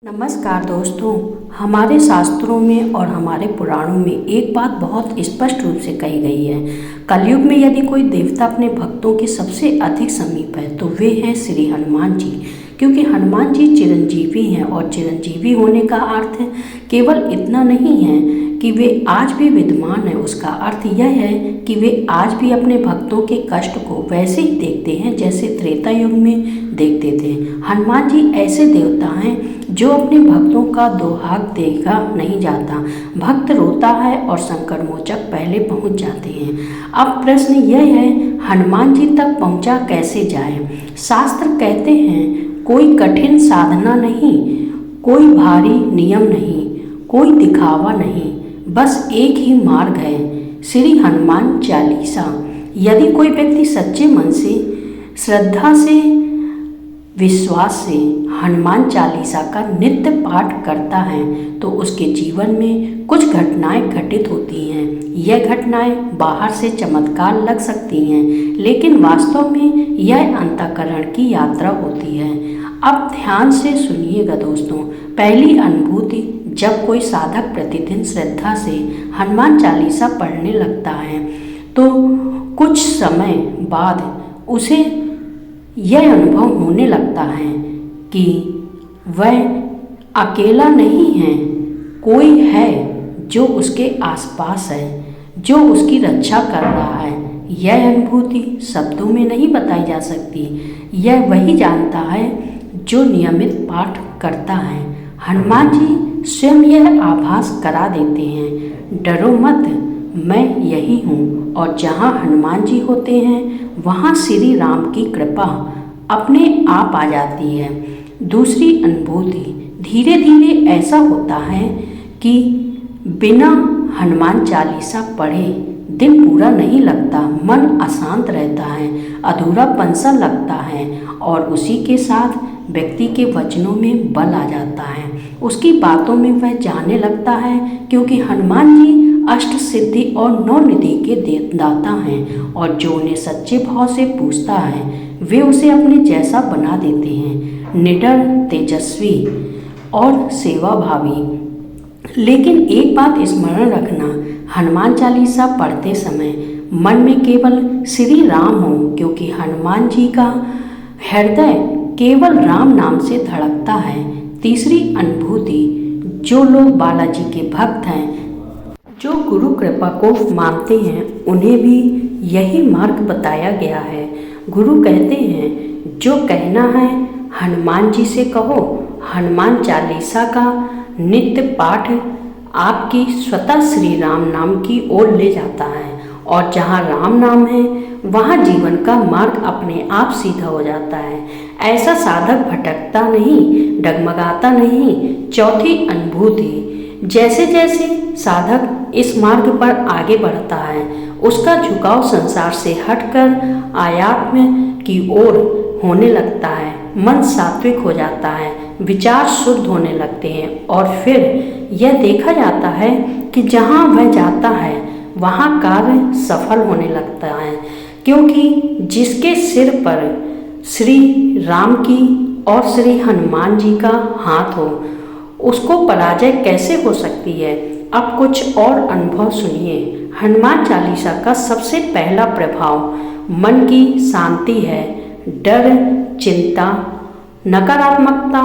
नमस्कार दोस्तों। हमारे शास्त्रों में और हमारे पुराणों में एक बात बहुत स्पष्ट रूप से कही गई है। कलयुग में यदि कोई देवता अपने भक्तों के सबसे अधिक समीप है तो वे हैं श्री हनुमान जी, क्योंकि हनुमान जी चिरंजीवी हैं और चिरंजीवी होने का अर्थ केवल इतना नहीं है कि वे आज भी विद्यमान हैं। उसका अर्थ यह है कि वे आज भी अपने भक्तों के कष्ट को वैसे ही देखते हैं जैसे त्रेता युग में देखते थे। हनुमान जी ऐसे देवता हैं जो अपने भक्तों का दोहाग देखा नहीं जाता। भक्त रोता है और संकट मोचक पहले पहुंच जाते हैं। अब प्रश्न यह है, हनुमान जी तक पहुंचा कैसे जाए। शास्त्र कहते हैं कोई कठिन साधना नहीं, कोई भारी नियम नहीं, कोई दिखावा नहीं, बस एक ही मार्ग है, श्री हनुमान चालीसा। यदि कोई व्यक्ति सच्चे मन से, श्रद्धा से, विश्वास से हनुमान चालीसा का नित्य पाठ करता है तो उसके जीवन में कुछ घटनाएं घटित होती हैं। यह घटनाएं बाहर से चमत्कार लग सकती हैं, लेकिन वास्तव में यह अंतःकरण की यात्रा होती है। अब ध्यान से सुनिएगा दोस्तों। पहली अनुभूति, जब कोई साधक प्रतिदिन श्रद्धा से हनुमान चालीसा पढ़ने लगता है तो कुछ समय बाद उसे यह अनुभव होने लगता है कि वह अकेला नहीं है, कोई है जो उसके आसपास है, जो उसकी रक्षा कर रहा है। यह अनुभूति शब्दों में नहीं बताई जा सकती। यह वही जानता है जो नियमित पाठ करता है। हनुमान जी स्वयं यह आभास करा देते हैं, डरो मत, मैं यही हूँ। और जहाँ हनुमान जी होते हैं वहाँ श्री राम की कृपा अपने आप आ जाती है। दूसरी अनुभूति, धीरे धीरे ऐसा होता है कि बिना हनुमान चालीसा पढ़े दिन पूरा नहीं लगता, मन अशांत रहता है, अधूरापन सा लगता है और उसी के साथ व्यक्ति के वचनों में बल आ जाता है। उसकी बातों में वह जाने लगता है, क्योंकि हनुमान जी अष्ट सिद्धि और नौ निधि के दाता हैं और जो उन्हें सच्चे भाव से पूछता है वे उसे अपने जैसा बना देते हैं, निडर, तेजस्वी और सेवाभावी। लेकिन एक बात स्मरण रखना, हनुमान चालीसा पढ़ते समय मन में केवल श्री राम हो, क्योंकि हनुमान जी का हृदय केवल राम नाम से धड़कता है। तीसरी अनुभूति, जो लोग बालाजी के भक्त हैं, जो गुरु कृपा को मानते हैं, उन्हें भी यही मार्ग बताया गया है। गुरु कहते हैं जो कहना है हनुमान जी से कहो। हनुमान चालीसा का नित्य पाठ आपकी स्वतः श्री राम नाम की ओर ले जाता है और जहाँ राम नाम है वहाँ जीवन का मार्ग अपने आप सीधा हो जाता है। ऐसा साधक भटकता नहीं, डगमगाता नहीं। चौथी अनुभूति, जैसे जैसे साधक इस मार्ग पर आगे बढ़ता है उसका झुकाव संसार से हटकर आध्यात्म की ओर होने लगता है। मन सात्विक हो जाता है, विचार शुद्ध होने लगते हैं और फिर यह देखा जाता है कि जहाँ वह जाता है वहाँ कार्य सफल होने लगता है, क्योंकि जिसके सिर पर श्री राम की और श्री हनुमान जी का हाथ हो उसको पराजय कैसे हो सकती है। अब कुछ और अनुभव सुनिए। हनुमान चालीसा का सबसे पहला प्रभाव मन की शांति है। डर, चिंता, नकारात्मकता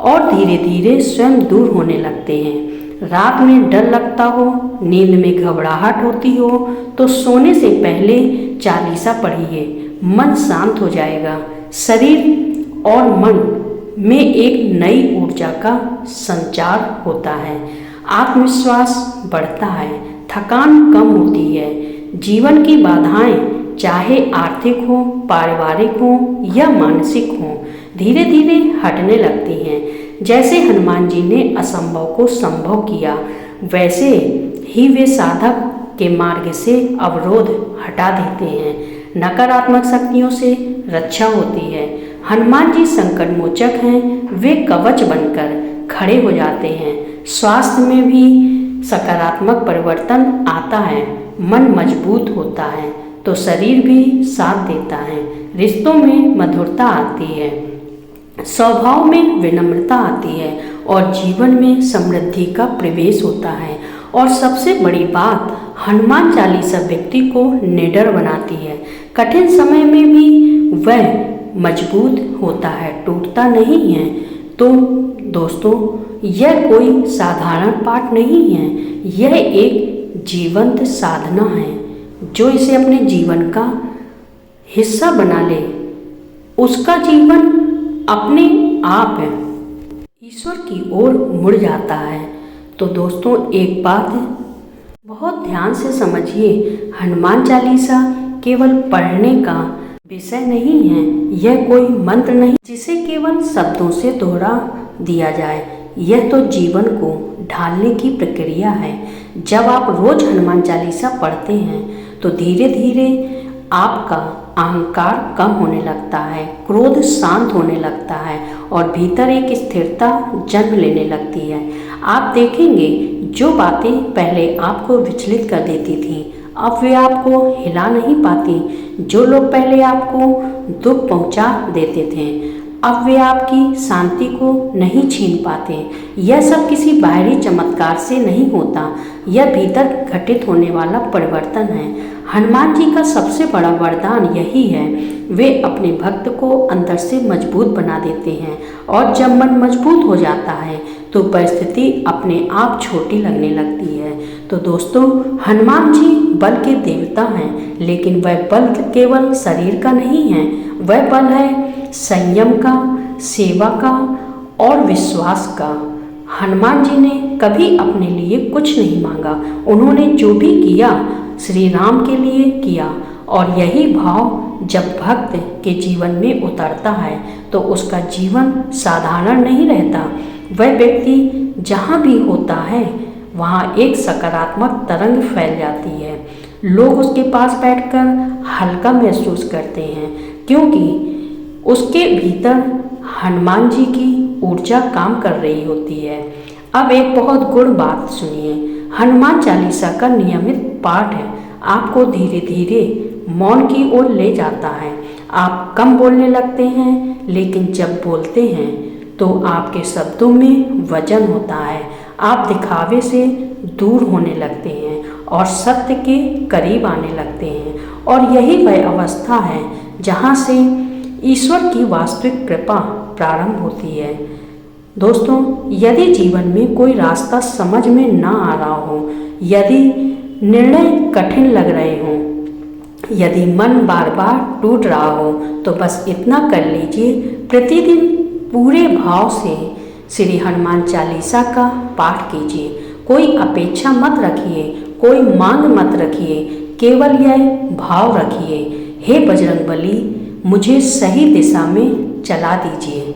और धीरे धीरे स्वयं दूर होने लगते हैं। रात में डर लगता हो, नींद में घबराहट होती हो तो सोने से पहले चालीसा पढ़िए, मन शांत हो जाएगा। शरीर और मन में एक नई ऊर्जा का संचार होता है, आत्मविश्वास बढ़ता है, थकान कम होती है। जीवन की बाधाएं चाहे आर्थिक हो, पारिवारिक हो या मानसिक हो, धीरे धीरे हटने लगती हैं। जैसे हनुमान जी ने असंभव को संभव किया, वैसे ही वे साधक के मार्ग से अवरोध हटा देते हैं। नकारात्मक शक्तियों से रक्षा होती है। हनुमान जी संकट मोचक हैं, वे कवच बनकर खड़े हो जाते हैं। स्वास्थ्य में भी सकारात्मक परिवर्तन आता है, मन मजबूत होता है तो शरीर भी साथ देता है, रिश्तों में मधुरता आती है। स्वभाव में विनम्रता आती है और जीवन में समृद्धि का प्रवेश होता है। और सबसे बड़ी बात, हनुमान चालीसा व्यक्ति को निडर बनाती है। कठिन समय में भी वह मजबूत होता है, टूटता नहीं है। तो दोस्तों, यह कोई साधारण पाठ नहीं है, यह एक जीवंत साधना है। जो इसे अपने जीवन का हिस्सा बना ले, उसका जीवन अपने आप ईश्वर की ओर मुड़ जाता है। तो दोस्तों, एक बात बहुत ध्यान से समझिए, हनुमान चालीसा केवल पढ़ने का विषय नहीं है। यह कोई मंत्र नहीं जिसे केवल शब्दों से दोहरा दिया जाए। यह तो जीवन को ढालने की प्रक्रिया है। जब आप रोज हनुमान चालीसा पढ़ते हैं तो धीरे धीरे आपका अहंकार कम होने लगता है, क्रोध शांत होने लगता है और भीतर एक स्थिरता जन्म लेने लगती है। आप देखेंगे, जो बातें पहले आपको विचलित कर देती थीं, अब वे आपको हिला नहीं पाती। जो लोग पहले आपको दुख पहुंचा देते थे, अब वे आपकी शांति को नहीं छीन पाते। यह सब किसी बाहरी चमत्कार से नहीं होता, यह भीतर घटित होने वाला परिवर्तन है। हनुमान जी का सबसे बड़ा वरदान यही है, वे अपने भक्त को अंदर से मजबूत बना देते हैं। और जब मन मजबूत हो जाता है तो परिस्थिति अपने आप छोटी लगने लगती है। तो दोस्तों, हनुमान जी बल के देवता हैं, लेकिन वह बल केवल शरीर का नहीं है, वह बल है संयम का, सेवा का और विश्वास का। हनुमान जी ने कभी अपने लिए कुछ नहीं मांगा, उन्होंने जो भी किया श्री राम के लिए किया। और यही भाव जब भक्त के जीवन में उतरता है तो उसका जीवन साधारण नहीं रहता। वह व्यक्ति जहाँ भी होता है वहाँ एक सकारात्मक तरंग फैल जाती है। लोग उसके पास बैठकर हल्का महसूस करते हैं, क्योंकि उसके भीतर हनुमान जी की ऊर्जा काम कर रही होती है। अब एक बहुत गुण बात सुनिए, हनुमान चालीसा का नियमित पाठ है आपको धीरे धीरे मौन की ओर ले जाता है। आप कम बोलने लगते हैं, लेकिन जब बोलते हैं तो आपके शब्दों में वजन होता है। आप दिखावे से दूर होने लगते हैं और सत्य के करीब आने लगते हैं। और यही वह अवस्था है जहाँ से ईश्वर की वास्तविक कृपा प्रारंभ होती है। दोस्तों, यदि जीवन में कोई रास्ता समझ में ना आ रहा हो, यदि निर्णय कठिन लग रहे हों, यदि मन बार बार टूट रहा हो, तो बस इतना कर लीजिए, प्रतिदिन पूरे भाव से श्री हनुमान चालीसा का पाठ कीजिए। कोई अपेक्षा मत रखिए, कोई मांग मत रखिए, केवल यह भाव रखिए, हे बजरंगबली, मुझे सही दिशा में चला दीजिए।